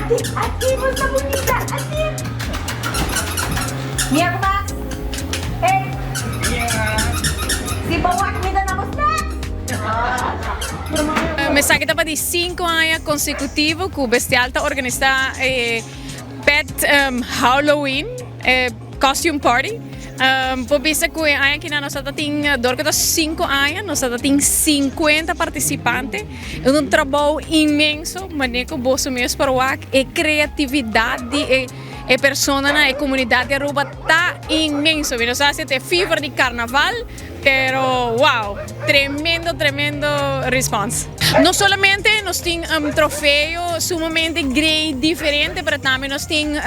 Adik, basta bonita. Adik. Mia ko ba? Hey. Si Bawak minta na snack. Me sa kita pa di 5 anos consecutivo que o Bestial está organizando pet Halloween costume party. Po bisa que aia que nós está tem dorka 5 anos, nós está tem 50 participantes. É um trabalho imenso, mas nem que bolso mesmo para o é criatividade e persona na comunidade Aruba tá imenso. Nós fazemos até fever de carnaval, pero wow, tremendo response. Não somente nós temos troféu sumamente grande, diferente, mas também nós temos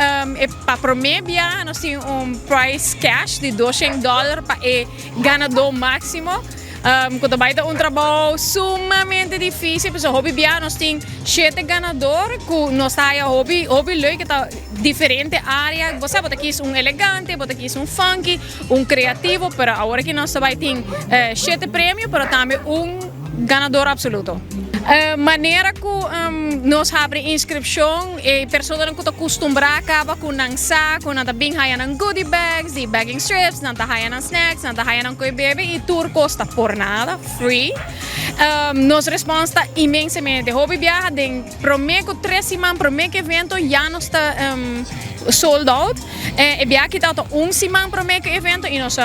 para promédia, nós temos prize cash de $200 para o ganador máximo. Quando vai ter trabalho sumamente difícil, porque o hobby bia nós temos 7 ganadores, que nós tá hobby leuk que tá diferente área. Você pode aqui elegante, pode aqui funky, criativo, mas agora que nós vai ter 7 prêmios, mas também ganador absoluto. Maneira que nós abrimos inscrição e pessoas que estão acostumadas acaba com dançar, com nada bem haya ng goodie bags, de bagging strips, nada haya ng snacks, nada haya ng koi bebe e tour costa por nada, free. Nos resposta imensamente. Hobby viaja de prometo 3 semanas, prometo evento já não está sold out. E viaja que está semana prometo evento e nós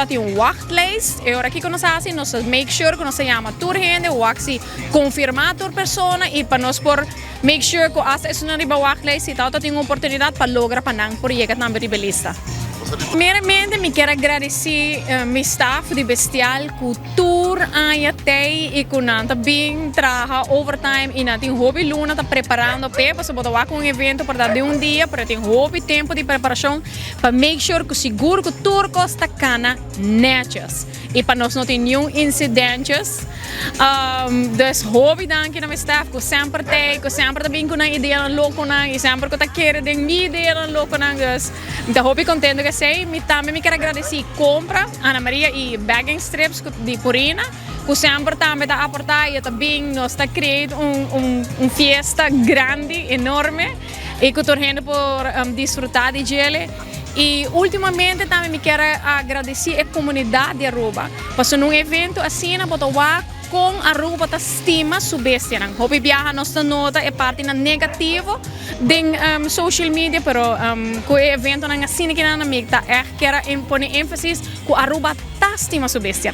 temos wachtlijst. E agora aqui que nós fazemos, nós make sure que nós chama tour gente, waxi confirmar tour persona e para nós por make sure que hasta isso não riba wachtlijst e tal, tem uma oportunidade para lograr para não por chegar na lista. Primeiramente, me quero agradecer meu staff de Bestial, cultura, até e que nanta bem trabalha overtime e na tem hobby luna tá preparando para você botar com evento para dar de dia para ter hobby tempo de preparação para make sure que seguro que tudo costa cana netjes e para nós não ter nenhum incidentes. Dus hobby danke na meu staff que sempre bem com a ideia louco na e sempre que tá querendo de minha ideia louco na dus então hobby contente que sei me também me quero agradecer compra Ana Maria e bagging strips de Purina que sempre também tá aportar e também nós tá criando fiesta grande enorme e que tô rendo por desfrutar de ele. E ultimamente também me quero agradecer a comunidade de Aruba. Porque num evento assim, na Botawa, com Aruba tá estima subestia. Hobby viaja nossa nota é parte na negativo de social media, pero com o evento na assim que na amiga tá quero impor ênfase que Aruba tá estima subestia.